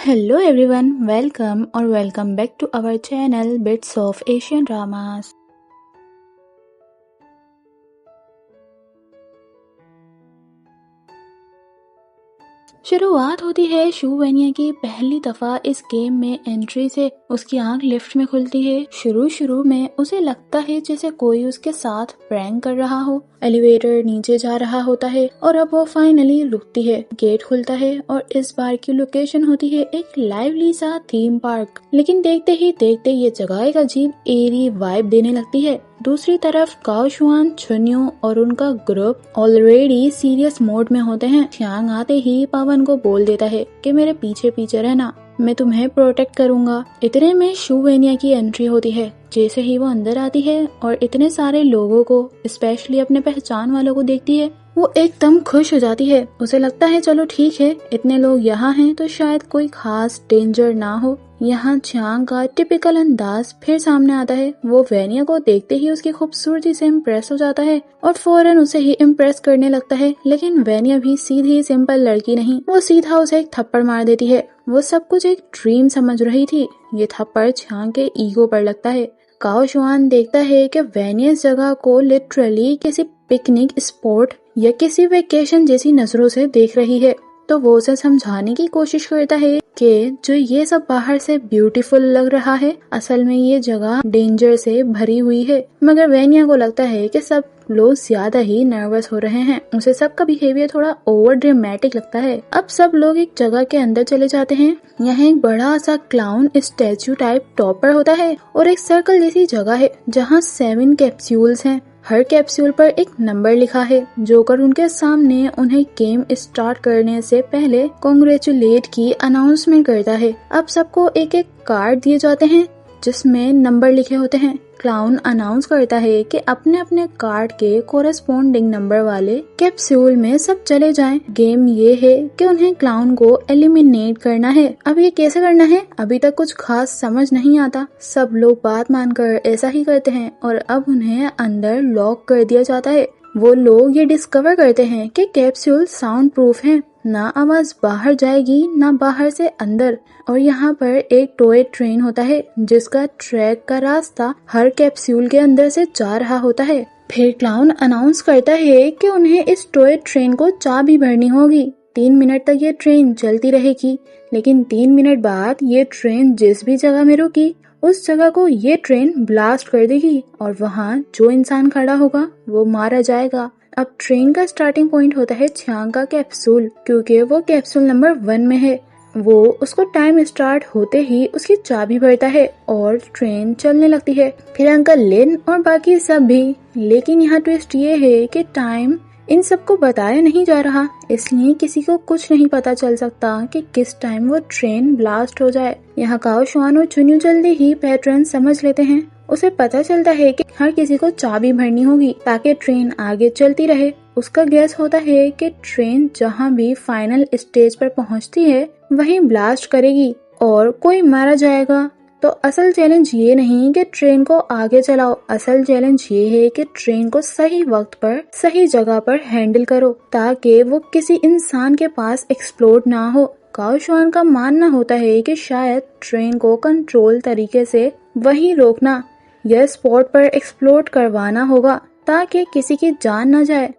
Hello everyone, welcome or welcome back to our channel Bits of Asian Dramas. शुरुआत होती है शू वेनिया की पहली दफा इस गेम में एंट्री से। उसकी आंख लिफ्ट में खुलती है। शुरू में उसे लगता है जैसे कोई उसके साथ प्रैंक कर रहा हो। एलिवेटर नीचे जा रहा होता है और अब वो फाइनली रुकती है। गेट खुलता है और इस बार की लोकेशन होती है एक लाइवली सा थीम पार्क। लेकिन देखते ही देखते ये जगह एक अजीब एरी वाइब देने लगती है। दूसरी तरफ काओ शुआन, चुन्यू और उनका ग्रुप ऑलरेडी सीरियस मोड में होते हैं। च्यांग आते ही पवन को बोल देता है कि मेरे पीछे पीछे रहना, मैं तुम्हें प्रोटेक्ट करूंगा। इतने में शू वेनिया की एंट्री होती है। जैसे ही वो अंदर आती है और इतने सारे लोगों को, स्पेशली अपने पहचान वालों को देखती है, वो एकदम खुश हो जाती है। उसे लगता है चलो ठीक है, इतने लोग यहाँ हैं तो शायद कोई खास डेंजर ना हो। यहाँ च्यांग का टिपिकल अंदाज फिर सामने आता है। वो वेनिया को देखते ही उसकी खूबसूरती से इम्प्रेस हो जाता है और फौरन उसे ही इम्प्रेस करने लगता है। लेकिन वेनिया भी सीधी सिंपल लड़की नहीं, वो सीधा उसे एक थप्पड़ मार देती है। वो सब कुछ एक ड्रीम समझ रही थी। ये थप्पड़ च्यांग के ईगो पर लगता है। काओ शुआन देखता है कि वेनिया इस जगह को लिटरली किसी पिकनिक स्पॉट या किसी वेकेशन जैसी नजरों से देख रही है। तो वो उसे समझाने की कोशिश करता है कि जो ये सब बाहर से ब्यूटीफुल लग रहा है, असल में ये जगह डेंजर से भरी हुई है। मगर वेनिया को लगता है कि सब लोग ज्यादा ही नर्वस हो रहे हैं। उसे सबका बिहेवियर थोड़ा ओवर ड्रामेटिक लगता है। अब सब लोग एक जगह के अंदर चले जाते हैं। यहाँ एक बड़ा सा क्लाउन स्टैचू टाइप टॉपर होता है और एक सर्कल जैसी जगह है जहाँ 7 कैप्सूल्स हैं। हर कैप्सूल पर एक नंबर लिखा है। जोकर उनके सामने उन्हें गेम स्टार्ट करने से पहले कांग्रेचुलेट की अनाउंसमेंट करता है। अब सबको एक एक कार्ड दिए जाते हैं जिसमें नंबर लिखे होते हैं। क्लाउन अनाउंस करता है कि अपने अपने कार्ड के कोरेस्पोंडिंग नंबर वाले कैप्सूल में सब चले जाएं। गेम ये है कि उन्हें क्लाउन को एलिमिनेट करना है। अब ये कैसे करना है अभी तक कुछ खास समझ नहीं आता। सब लोग बात मानकर ऐसा ही करते हैं और अब उन्हें अंदर लॉक कर दिया जाता है। वो लोग ये डिस्कवर करते हैं कि कैप्सूल साउंड प्रूफ है, ना आवाज बाहर जाएगी ना बाहर से अंदर। और यहाँ पर एक टॉय ट्रेन होता है जिसका ट्रैक का रास्ता हर कैप्सूल के अंदर से जा रहा होता है। फिर क्लाउन अनाउंस करता है कि उन्हें इस टॉय ट्रेन को चाबी भरनी होगी। 3 मिनट तक ये ट्रेन चलती रहेगी, लेकिन 3 मिनट बाद ये ट्रेन जिस भी जगह में रुकी उस जगह को ये ट्रेन ब्लास्ट कर देगी और वहाँ जो इंसान खड़ा होगा वो मारा जाएगा। अब ट्रेन का स्टार्टिंग पॉइंट होता है च्यांग का कैप्सूल, क्योंकि वो कैप्सूल नंबर 1 में है। वो उसको टाइम स्टार्ट होते ही उसकी चाबी भरता है और ट्रेन चलने लगती है। फिर अंकल लिन और बाकी सब भी। लेकिन यहाँ ट्विस्ट ये है कि टाइम इन सबको बताया नहीं जा रहा, इसलिए किसी को कुछ नहीं पता चल सकता कि किस टाइम वो ट्रेन ब्लास्ट हो जाए। यहाँ काओ शुआन और चुन्यू जल्दी ही पैटर्न समझ लेते हैं। उसे पता चलता है कि हर किसी को चाबी भरनी होगी ताकि ट्रेन आगे चलती रहे। उसका गैस होता है कि ट्रेन जहाँ भी फाइनल स्टेज पर पहुँचती है वहीं ब्लास्ट करेगी और कोई मारा जाएगा। तो असल चैलेंज ये नहीं कि ट्रेन को आगे चलाओ, असल चैलेंज ये है कि ट्रेन को सही वक्त पर सही जगह पर हैंडल करो ताकि वो किसी इंसान के पास एक्सप्लोड ना हो। काओ शुआन का मानना होता है कि शायद ट्रेन को कंट्रोल तरीके से वहीं रोकना या स्पॉट पर एक्सप्लोड करवाना होगा ताकि किसी की जान न जाए।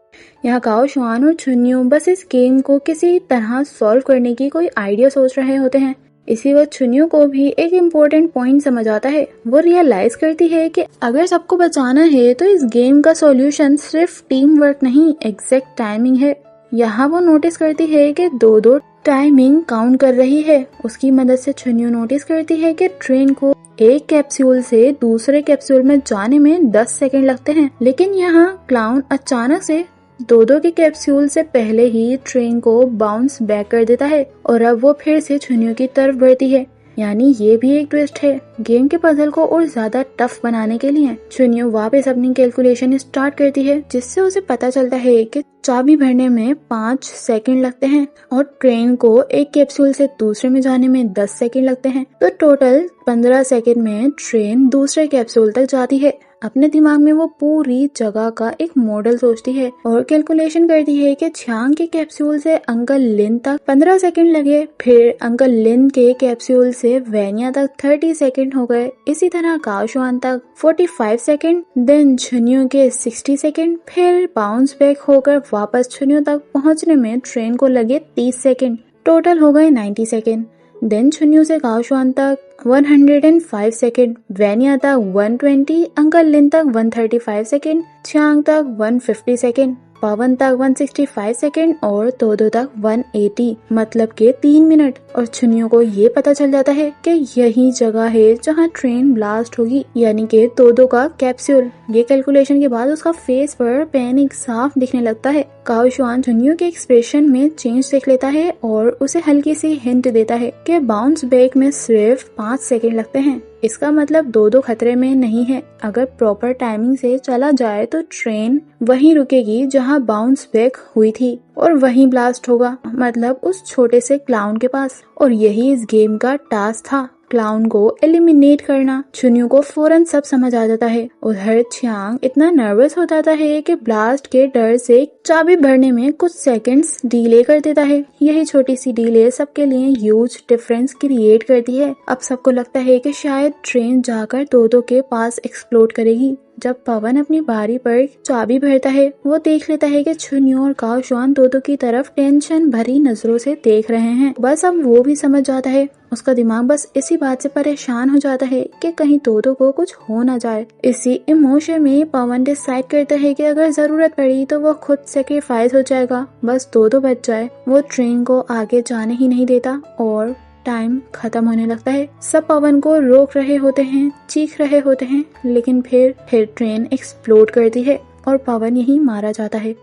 यहाँ काओ शुआन और चुन्यू बस इस गेम को किसी तरह सॉल्व करने की कोई आइडिया सोच रहे होते हैं। इसी वक्त चुन्यू को भी एक इम्पोर्टेंट पॉइंट समझ आता है। वो रियलाइज करती है कि अगर सबको बचाना है तो इस गेम का सॉल्यूशन सिर्फ टीम वर्क नहीं, एग्जैक्ट टाइमिंग है। यहाँ वो नोटिस करती है कि 2-2 टाइमिंग काउंट कर रही है। उसकी मदद से चुन्यू नोटिस करती है कि ट्रेन को एक कैप्सूल से दूसरे कैप्सूल में जाने में 10 सेकंड लगते हैं। लेकिन यहाँ क्लाउन अचानक से 2-2 के कैप्सूल से पहले ही ट्रेन को बाउंस बैक कर देता है और अब वो फिर से चुन्यू की तरफ बढ़ती है। यानी ये भी एक ट्विस्ट है गेम के पजल को और ज्यादा टफ बनाने के लिए। चुन्यू वापस अपनी कैलकुलेशन स्टार्ट करती है जिससे उसे पता चलता है कि चाबी भरने में 5 सेकंड लगते हैं और ट्रेन को एक कैप्सूल से दूसरे में जाने में 10 सेकंड लगते हैं। तो टोटल 15 सेकंड में ट्रेन दूसरे कैप्सूल तक जाती है। अपने दिमाग में वो पूरी जगह का एक मॉडल सोचती है और कैलकुलेशन करती है कि छांग के कैप्सूल से अंकल लिन तक 15 सेकंड लगे, फिर अंकल लिन के कैप्सूल से वैनिया तक 30 सेकंड हो गए, इसी तरह काओशुआन तक 45 सेकंड, देन छुनियो के 60 सेकंड, फिर बाउंस बैक होकर वापस छुनियो तक पहुंचने में ट्रेन को लगे 30 सेकंड, टोटल हो गए 90 सेकंड। देन छुनियो से काओशुआन तक 105 सेकंड, वैनिया तक 120, अंकल लिन तक 135 सेकंड, छांग तक 150 सेकंड, पवन तक 165 सेकंड और तोदो तक 180, मतलब के 3 मिनट। और छुनियो को ये पता चल जाता है कि यही जगह है जहाँ ट्रेन ब्लास्ट होगी, यानी कि तोदो का कैप्सूल। ये कैलकुलेशन के बाद उसका फेस पर पैनिक साफ दिखने लगता है। काओशुआन छुनियो के एक्सप्रेशन में चेंज देख लेता है और उसे हल्की सी हिंट देता है कि बाउंस बैक में सिर्फ 5 सेकंड लगते हैं। इसका मतलब दो खतरे में नहीं है। अगर प्रॉपर टाइमिंग से चला जाए तो ट्रेन वहीं रुकेगी जहां बाउंस बैक हुई थी और वहीं ब्लास्ट होगा, मतलब उस छोटे से क्लाउन के पास। और यही इस गेम का टास्क था, क्लाउन को एलिमिनेट करना। छुनियो को फौरन सब समझ आ जाता है। उधर छांग इतना नर्वस हो जाता है कि ब्लास्ट के डर से चाबी भरने में कुछ सेकंड्स डिले कर देता है। यही छोटी सी डिले सबके लिए ह्यूज डिफरेंस क्रिएट करती है। अब सबको लगता है कि शायद ट्रेन जाकर तोदो के पास एक्सप्लोड करेगी। जब पवन अपनी बारी पर चाबी भरता है, वो देख लेता है कि छुनियो और काओशुआन तोदो की तरफ टेंशन भरी नजरों से देख रहे हैं। बस अब वो भी समझ जाता है। उसका दिमाग बस इसी बात से परेशान हो जाता है कि कहीं तोदो को कुछ हो ना जाए। इसी इमोशन में पवन डिसाइड करता है कि अगर जरूरत पड़ी तो वो खुद सेक्रीफाइस हो जाएगा, बस तोदो बच जाए। वो ट्रेन को आगे जाने ही नहीं देता और टाइम खत्म होने लगता है। सब पवन को रोक रहे होते हैं, चीख रहे होते हैं, लेकिन फिर ट्रेन एक्सप्लोड करती है और पवन यहीं मारा जाता है।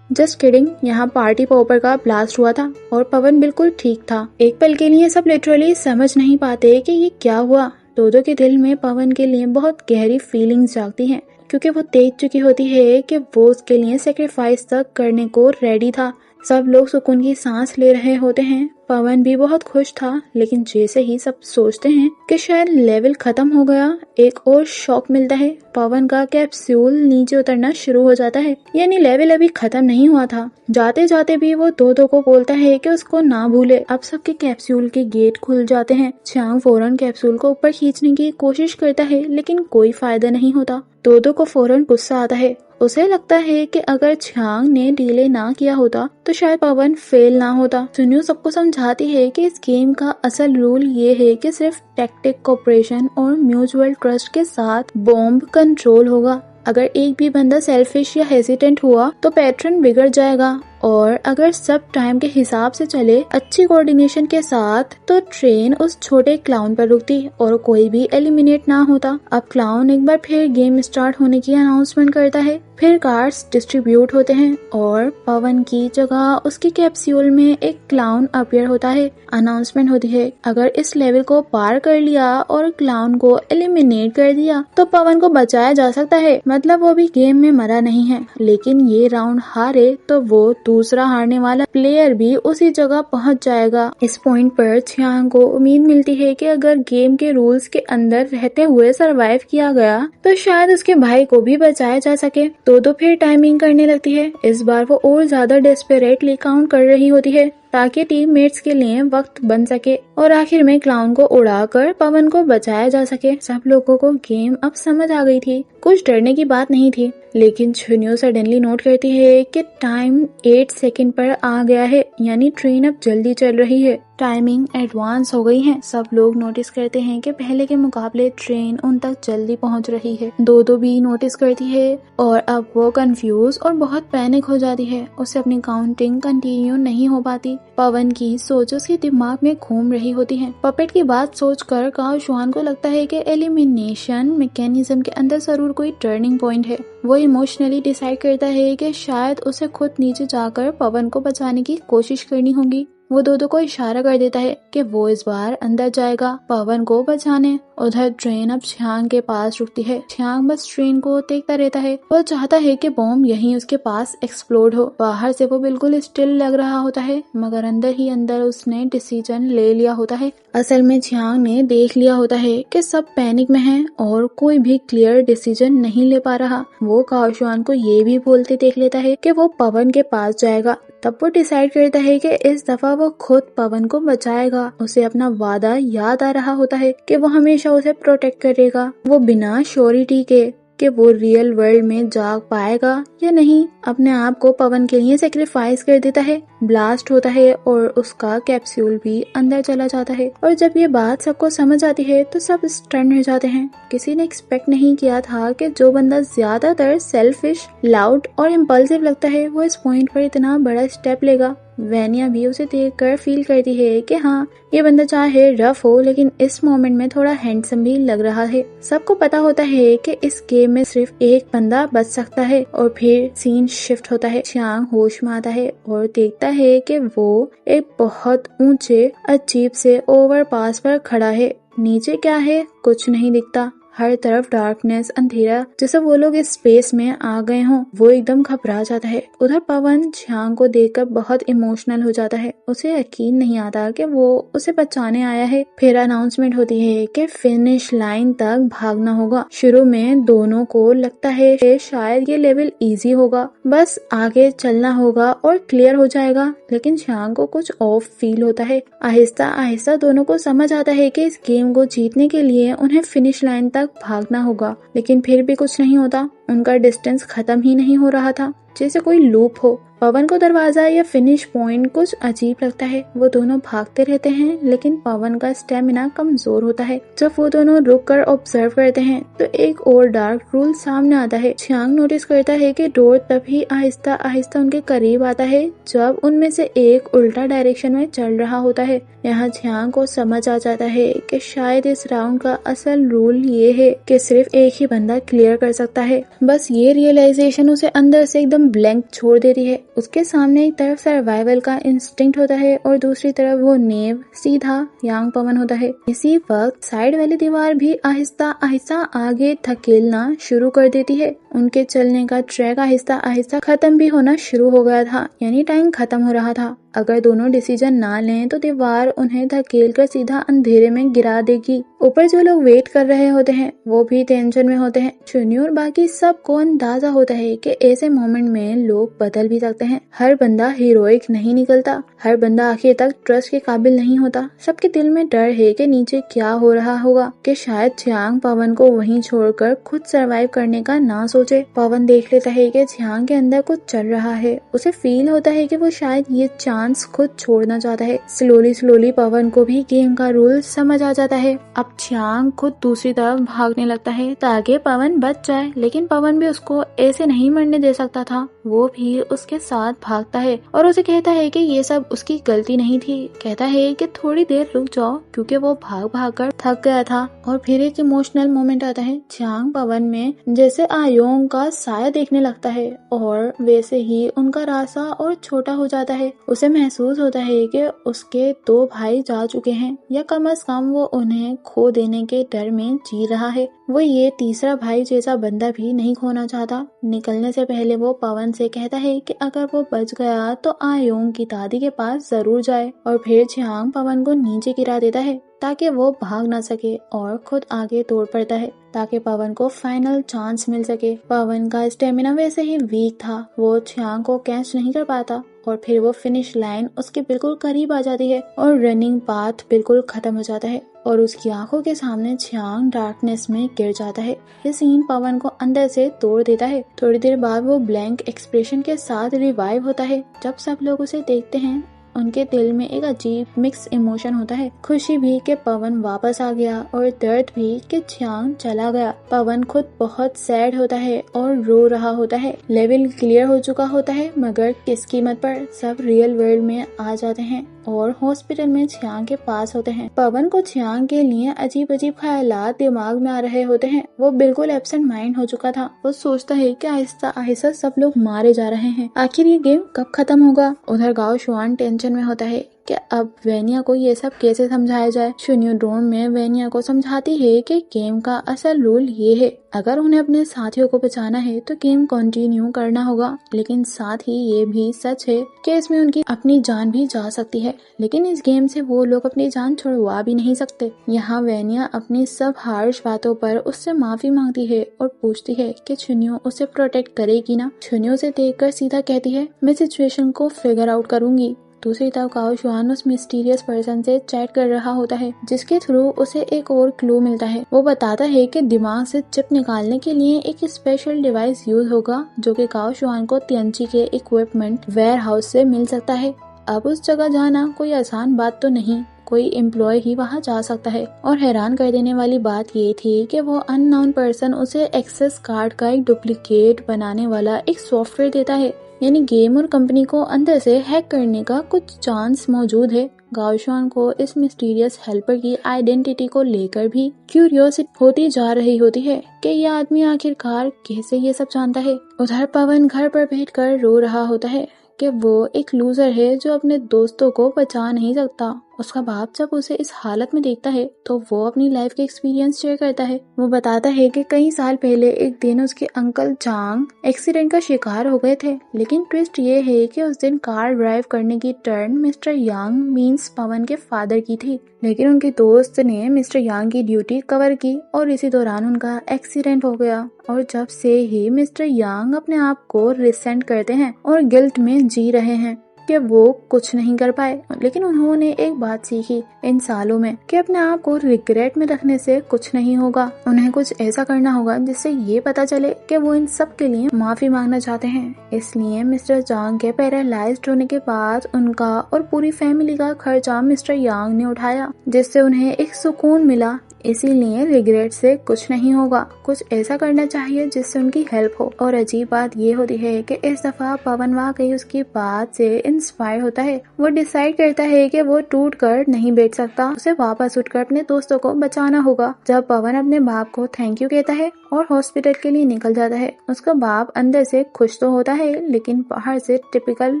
जस्ट किडिंग, यहाँ पार्टी पॉपर का ब्लास्ट हुआ था और पवन बिल्कुल ठीक था। एक पल के लिए सब लिटरली समझ नहीं पाते कि ये क्या हुआ। तोदो के दिल में पवन के लिए बहुत गहरी फीलिंग्स जागती हैं, क्योंकि वो देख चुकी होती है कि वो उसके लिए सेक्रीफाइस तक करने को रेडी था। सब लोग सुकून की सांस ले रहे होते हैं। पवन भी बहुत खुश था, लेकिन जैसे ही सब सोचते हैं कि शायद लेवल खत्म हो गया, एक और शॉक मिलता है। पवन का कैप्सूल नीचे उतरना शुरू हो जाता है, यानी लेवल अभी खत्म नहीं हुआ था। जाते जाते भी वो तोदो को बोलता है कि उसको ना भूले। अब सबके कैप्सूल के गेट खुल जाते हैं। छांग फौरन कैप्सूल को ऊपर खींचने की कोशिश करता है, लेकिन कोई फायदा नहीं होता। तोदो को फौरन गुस्सा आता है। उसे लगता है कि अगर छांग ने डिले ना किया होता तो शायद पवन फेल ना होता। छुनियो सबको समझाती है कि इस गेम का असल रूल ये है कि सिर्फ टैक्टिक, कोऑपरेशन और म्यूचुअल ट्रस्ट के साथ बॉम्ब कंट्रोल होगा। अगर एक भी बंदा सेल्फिश या हेजिटेंट हुआ तो पैटर्न बिगड़ जाएगा, और अगर सब टाइम के हिसाब से चले, अच्छी कोऑर्डिनेशन के साथ, तो ट्रेन उस छोटे क्लाउन पर रुकती और कोई भी एलिमिनेट ना होता। अब क्लाउन एक बार फिर गेम स्टार्ट होने की अनाउंसमेंट करता है। फिर कार्ड्स डिस्ट्रीब्यूट होते हैं और पवन की जगह उसकी कैप्सूल में एक क्लाउन अपीयर होता है। अनाउंसमेंट होती है, अगर इस लेवल को पार कर लिया और क्लाउन को एलिमिनेट कर दिया तो पवन को बचाया जा सकता है, मतलब वो भी गेम में मरा नहीं है। लेकिन ये राउंड हारे तो वो दूसरा हारने वाला प्लेयर भी उसी जगह पहुंच जाएगा। इस पॉइंट पर छांग को उम्मीद मिलती है कि अगर गेम के रूल्स के अंदर रहते हुए सरवाइव किया गया तो शायद उसके भाई को भी बचाया जा सके। तो फिर टाइमिंग करने लगती है। इस बार वो और ज्यादा डेस्परेटली काउंट कर रही होती है ताकि टीममेट्स के लिए वक्त बन सके और आखिर में क्लाउन को उड़ाकर पवन को बचाया जा सके। सब लोगों को गेम अब समझ आ गई थी, कुछ डरने की बात नहीं थी। लेकिन छुनियो सडनली नोट करती है कि टाइम 8 सेकंड पर आ गया है, यानी ट्रेन अब जल्दी चल रही है। टाइमिंग एडवांस हो गई है। सब लोग नोटिस करते हैं कि पहले के मुकाबले ट्रेन उन तक जल्दी पहुंच रही है। दो भी नोटिस करती है और अब वो कंफ्यूज और बहुत पैनिक हो जाती है। उसे अपनी काउंटिंग कंटिन्यू नहीं हो पाती। पवन की सोच उसके दिमाग में घूम रही होती है। पपेट की बात सोचकर काओशुआन को लगता है कि एलिमिनेशन मैकेनिज्म के अंदर जरूर कोई टर्निंग पॉइंट है। वो इमोशनली डिसाइड करता है कि शायद उसे खुद नीचे जाकर पवन को बचाने की कोशिश करनी होगी। वो दोदो को इशारा कर देता है कि वो इस बार अंदर जाएगा पवन को बचाने। उधर ट्रेन अब छियांग के पास रुकती है। छियांग बस ट्रेन को देखता रहता है। वो चाहता है कि बॉम्ब यहीं उसके पास एक्सप्लोड हो। बाहर से वो बिल्कुल स्टिल लग रहा होता है, मगर अंदर ही अंदर उसने डिसीजन ले लिया होता है। असल में छियांग ने देख लिया होता है कि सब पैनिक में हैं और कोई भी क्लियर डिसीजन नहीं ले पा रहा। वो काओशुआन को ये भी बोलते देख लेता है कि वो पवन के पास जाएगा। तब वो डिसाइड करता है कि इस दफा वो खुद पवन को बचाएगा। उसे अपना वादा याद आ रहा होता है कि वो हमेशा उसे प्रोटेक्ट करेगा। वो बिना श्योरिटी के कि वो रियल वर्ल्ड में जाग पाएगा या नहीं, अपने आप को पवन के लिए सेक्रीफाइस कर देता है। ब्लास्ट होता है और उसका कैप्सूल भी अंदर चला जाता है। और जब ये बात सबको समझ आती है तो सब स्टन हो जाते हैं। किसी ने एक्सपेक्ट नहीं किया था कि जो बंदा ज्यादातर सेल्फिश, लाउड और इम्पल्सिव लगता है वो इस पॉइंट पर इतना बड़ा स्टेप लेगा। वैनिया भी उसे देखकर फील करती है कि हाँ, ये बंदा चाहे रफ हो लेकिन इस मोमेंट में थोड़ा हैंडसम भी लग रहा है। सबको पता होता है कि इस गेम में सिर्फ एक बंदा बच सकता है। और फिर सीन शिफ्ट होता है। छियांग होश में आता है और देखता है कि वो एक बहुत ऊंचे अजीब से ओवरपास पर खड़ा है। नीचे क्या है कुछ नहीं दिखता। हर तरफ डार्कनेस, अंधेरा, जैसे वो लोग इस स्पेस में आ गए हों। वो एकदम घबरा जाता है। उधर पवन छियांग को देखकर बहुत इमोशनल हो जाता है। उसे यकीन नहीं आता कि वो उसे बचाने आया है। फिर अनाउंसमेंट होती है कि फिनिश लाइन तक भागना होगा। शुरू में दोनों को लगता है कि शायद ये लेवल इजी होगा, बस आगे चलना होगा और क्लियर हो जाएगा। लेकिन छियांग को कुछ ऑफ फील होता है। आहिस्ता आहिस्ता दोनों को समझ आता है कि इस गेम को जीतने के लिए उन्हें फिनिश लाइन तक भागना होगा। लेकिन फिर भी कुछ नहीं होता। उनका डिस्टेंस खत्म ही नहीं हो रहा था, जैसे कोई लूप हो। पवन को दरवाजा या फिनिश पॉइंट कुछ अजीब लगता है। वो दोनों भागते रहते हैं लेकिन पवन का स्टेमिना कमजोर होता है। जब वो दोनों रुककर ऑब्जर्व करते हैं तो एक और डार्क रूल सामने आता है। छियांग नोटिस करता है कि डोर तभी आहिस्ता आहिस्ता उनके करीब आता है जब उनमें से एक उल्टा डायरेक्शन में चल रहा होता है। यहाँ छियांग को समझ आ जाता है कि शायद इस राउंड का असल रूल ये है कि सिर्फ एक ही बंदा क्लियर कर सकता है। बस ये रियलाइजेशन उसे अंदर से एकदम ब्लैंक छोड़ देती है। उसके सामने एक तरफ सर्वाइवल का इंस्टिंक्ट होता है और दूसरी तरफ वो नेव सीधा यांग पवन होता है। इसी वक्त साइड वाली दीवार भी आहिस्ता आहिस्ता आगे धकेलना शुरू कर देती है। उनके चलने का ट्रैक आहिस्ता आहिस्ता खत्म भी होना शुरू हो गया था, यानी टाइम खत्म हो रहा था। अगर दोनों डिसीजन ना लें तो दीवार उन्हें धकेल कर सीधा अंधेरे में गिरा देगी। ऊपर जो लोग वेट कर रहे होते हैं वो भी टेंशन में होते हैं। चुनी और बाकी सबको अंदाजा होता है कि ऐसे मोमेंट में लोग बदल भी सकते हैं। हर बंदा हीरोइक नहीं निकलता, हर बंदा आखिर तक ट्रस्ट के काबिल नहीं होता। सबके दिल में डर है कि नीचे क्या हो रहा होगा, कि शायद छियांग पवन को वहीं छोड़कर खुद सरवाइव करने का ना सोचे। पवन देख लेता है कि छियांग के अंदर कुछ चल रहा है। उसे फील होता है कि वो शायद ये चांस खुद छोड़ना चाहता है। स्लोली पवन को भी गेम का रूल समझ आ जाता है। अब छियांग खुद दूसरी तरफ भागने लगता है ताकि पवन बच जाए, लेकिन पवन भी उसको ऐसे नहीं मरने दे सकता था। वो भी उसके साथ भागता है और उसे कहता है कि ये सब उसकी गलती नहीं थी। कहता है कि थोड़ी देर रुक जाओ, क्योंकि वो भाग भाग कर थक गया था। और फिर एक इमोशनल मोमेंट आता है। छियांग पवन में जैसे आयोंग का साया देखने लगता है और वैसे ही उनका रास्ता और छोटा हो जाता है। उसे महसूस होता है कि उसके 2 भाई जा चुके हैं, या कम से कम वो उन्हें खो देने के डर में जी रहा है। वो ये तीसरा भाई जैसा बंदा भी नहीं खोना चाहता। निकलने से पहले वो पवन से कहता है कि अगर वो बच गया तो आयोंग की दादी के पास जरूर जाए। और फिर छियांग पवन को नीचे गिरा देता है ताकि वो भाग ना सके और खुद आगे दौड़ पड़ता है ताकि पवन को फाइनल चांस मिल सके। पवन का स्टेमिना वैसे ही वीक था, वो छियांग को कैच नहीं कर पाता और फिर वो फिनिश लाइन उसके बिल्कुल करीब आ जाती है और रनिंग पाथ बिल्कुल खत्म हो जाता है और उसकी आंखों के सामने छियांग डार्कनेस में गिर जाता है। ये सीन पवन को अंदर से तोड़ देता है। थोड़ी देर बाद वो ब्लैंक एक्सप्रेशन के साथ रिवाइव होता है। जब सब लोग उसे देखते हैं उनके दिल में एक अजीब मिक्स इमोशन होता है। खुशी भी कि पवन वापस आ गया और दर्द भी कि छियांग चला गया। पवन खुद बहुत सैड होता है और रो रहा होता है। लेवल क्लियर हो चुका होता है, मगर किस कीमत पर। सब रियल वर्ल्ड में आ जाते हैं और हॉस्पिटल में छियांग के पास होते हैं। पवन को छियांग के लिए अजीब अजीब ख्यालात दिमाग में आ रहे होते हैं। वो बिल्कुल एब्सेंट माइंड हो चुका था। वो सोचता है कि आहिस्ता आहिस्ता सब लोग मारे जा रहे हैं। आखिर ये गेम कब खत्म होगा। उधर गाओ शुआन टेंशन में होता है कि अब वेनिया को ये सब कैसे समझाया जाए। चुन्यू ड्रोन में वेनिया को समझाती है कि गेम का असल रूल ये है, अगर उन्हें अपने साथियों को बचाना है तो गेम कंटिन्यू करना होगा, लेकिन साथ ही ये भी सच है कि इसमें उनकी अपनी जान भी जा सकती है, लेकिन इस गेम से वो लोग अपनी जान छुड़वा भी नहीं सकते। यहाँ वेनिया अपनी सब हार्श बातों पर उससे माफी मांगती है और पूछती है कि चुन्यू उसे प्रोटेक्ट करेगी ना। चुन्यू उसे देखकर सीधा कहती है, मैं सिचुएशन को फिगर आउट करूंगी। दूसरी तरफ काओ शुआन उस मिस्टीरियस पर्सन से चैट कर रहा होता है, जिसके थ्रू उसे एक और क्लू मिलता है। वो बताता है कि दिमाग से चिप निकालने के लिए एक स्पेशल डिवाइस यूज होगा, जो कि काओ शुआन को तियांची के इक्विपमेंट वेयर हाउस से मिल सकता है। अब उस जगह जाना कोई आसान बात तो नहीं, कोई एम्प्लॉय ही वहाँ जा सकता है। और हैरान कर देने वाली बात ये थी कि वो अननोन पर्सन उसे एक्सेस कार्ड का एक डुप्लीकेट बनाने वाला एक सॉफ्टवेयर देता है, यानी गेम और कंपनी को अंदर से हैक करने का कुछ चांस मौजूद है। गाओशुआन को इस मिस्टीरियस हेल्पर की आइडेंटिटी को लेकर भी क्यूरियोसिटी होती जा रही होती है कि यह आदमी आखिरकार कैसे ये सब जानता है। उधर पवन घर पर बैठकर रो रहा होता है कि वो एक लूजर है जो अपने दोस्तों को बचा नहीं सकता। उसका बाप जब उसे इस हालत में देखता है तो वो अपनी लाइफ के एक्सपीरियंस शेयर करता है। वो बताता है कि कई साल पहले एक दिन उसके अंकल चांग एक्सीडेंट का शिकार हो गए थे, लेकिन ट्विस्ट ये है कि उस दिन कार ड्राइव करने की टर्न मिस्टर यांग मींस पवन के फादर की थी, लेकिन उनके दोस्त ने मिस्टर यांग की ड्यूटी कवर की और इसी दौरान उनका एक्सीडेंट हो गया। और जब से ही मिस्टर यांग अपने आप को रिसेंट करते हैं और गिल्ट में जी रहे हैं कि वो कुछ नहीं कर पाए, लेकिन उन्होंने एक बात सीखी इन सालों में कि अपने आप को रिग्रेट में रखने से कुछ नहीं होगा। उन्हें कुछ ऐसा करना होगा जिससे ये पता चले कि वो इन सब के लिए माफी मांगना चाहते हैं। इसलिए मिस्टर यांग के पैरालाइज्ड होने के बाद उनका और पूरी फैमिली का खर्चा मिस्टर यांग ने उठाया, जिससे उन्हें एक सुकून मिला। इसीलिए रिग्रेट से कुछ नहीं होगा, कुछ ऐसा करना चाहिए जिससे उनकी हेल्प हो। और अजीब बात ये होती है कि इस दफा पवन वाकई उसकी बात से इंस्पायर होता है। वो डिसाइड करता है कि वो टूट कर नहीं बैठ सकता, उसे वापस उठकर अपने दोस्तों को बचाना होगा। जब पवन अपने बाप को थैंक यू कहता है और हॉस्पिटल के लिए निकल जाता है, उसका बाप अंदर से खुश तो होता है, लेकिन बाहर से टिपिकल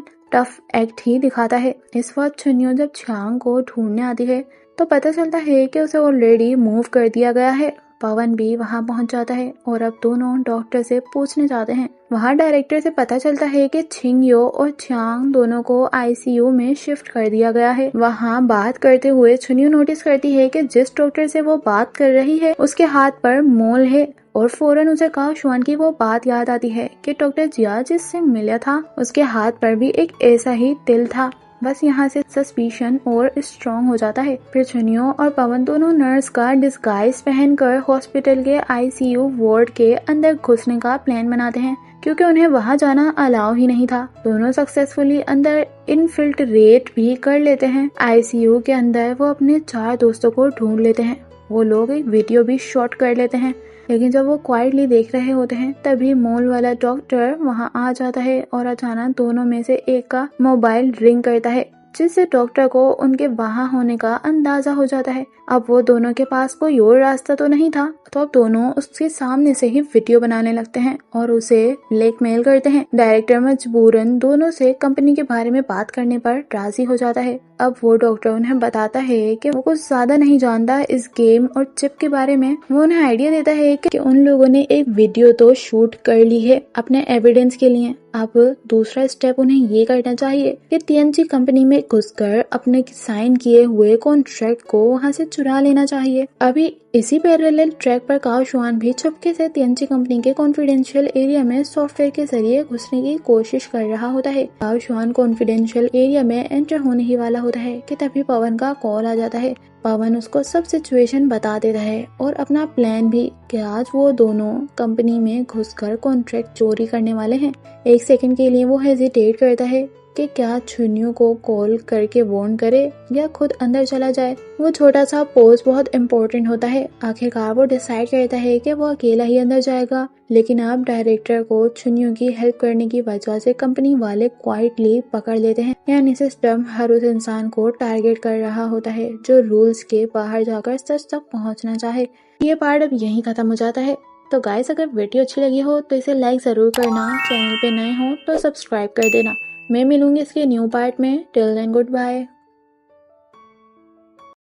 टफ एक्ट ही दिखाता है। इस वक्त चुन्यू जब चांग को ढूंढने आती है तो पता चलता है कि उसे ऑलरेडी मूव कर दिया गया है। पवन भी वहां पहुंच जाता है और अब दोनों डॉक्टर से पूछने जाते हैं। वहां डायरेक्टर से पता चलता है कि छिंगयो और चांग दोनों को आईसीयू में शिफ्ट कर दिया गया है। वहां बात करते हुए चुन्यू नोटिस करती है कि जिस डॉक्टर से वो बात कर रही है उसके हाथ पर मोल है और फौरन उसे काओ शुआन की वो बात याद आती है कि डॉक्टर जिया जिससे मिला था उसके हाथ पर भी एक ऐसा ही तिल था। बस यहाँ से सस्पिशन और स्ट्रॉन्ग हो जाता है। फिर चुनियो और पवन दोनों नर्स का डिस्गाइज पहनकर हॉस्पिटल के आईसीयू वार्ड के अंदर घुसने का प्लान बनाते हैं, क्योंकि उन्हें वहां जाना अलाउ ही नहीं था। दोनों सक्सेसफुली अंदर इनफिल्ट्रेट भी कर लेते हैं। आईसीयू के अंदर वो अपने 4 दोस्तों को ढूंढ लेते हैं। वो लोग एक वीडियो भी शॉट कर लेते हैं, लेकिन जब वो क्वाइटली देख रहे होते हैं तभी मोल वाला डॉक्टर वहां आ जाता है और अचानक दोनों में से एक का मोबाइल रिंग करता है, जिससे डॉक्टर को उनके वहां होने का अंदाजा हो जाता है। अब वो दोनों के पास कोई और रास्ता तो नहीं था, तो अब दोनों उसके सामने से ही वीडियो बनाने लगते हैं और उसे ब्लैकमेल करते हैं। डायरेक्टर मजबूरन दोनों से कंपनी के बारे में बात करने पर राजी हो जाता है। अब वो डॉक्टर उन्हें बताता है कि वो कुछ ज्यादा नहीं जानता इस गेम और चिप के बारे में। वो उन्हें आइडिया देता है कि उन लोगों ने एक वीडियो तो शूट कर ली है अपने एविडेंस के लिए। अब दूसरा स्टेप उन्हें ये करना चाहिए कि टीएनजी कंपनी में घुसकर अपने साइन किए हुए कॉन्ट्रैक्ट को वहां से चुरा लेना चाहिए। अभी इसी पैरेलल ट्रैक पर काओ शुआन भी चुपके से टीएनजी कंपनी के कॉन्फिडेंशियल एरिया में सॉफ्टवेयर के जरिए घुसने की कोशिश कर रहा होता है। काओ शुआन कॉन्फिडेंशियल एरिया में एंटर होने ही वाला होता है कि तभी पवन का कॉल आ जाता है। पवन उसको सब सिचुएशन बता देता है और अपना प्लान भी कि आज वो दोनों कंपनी में घुसकर कॉन्ट्रैक्ट चोरी करने वाले हैं। एक सेकंड के लिए वो हेजिटेट करता है कि क्या चुन्यू को कॉल करके वार्न करे या खुद अंदर चला जाए। वो छोटा सा पोज बहुत इम्पोर्टेंट होता है। आखिरकार वो डिसाइड करता है कि वो अकेला ही अंदर जाएगा, लेकिन अब डायरेक्टर को चुन्यू की हेल्प करने की वजह से कंपनी वाले क्वाइटली पकड़ लेते हैं। यानी सिस्टम हर उस इंसान को टारगेट कर रहा होता है जो रूल्स के बाहर जाकर सच तक पहुंचना चाहे। ये पार्ट अब यहीं खत्म हो जाता है। तो गाइस, अगर वीडियो अच्छी लगी हो तो इसे लाइक जरूर करना, चैनल पे नए हो तो सब्सक्राइब कर देना। मैं मिलूंगी इसके न्यू पार्ट में। Till then good bye.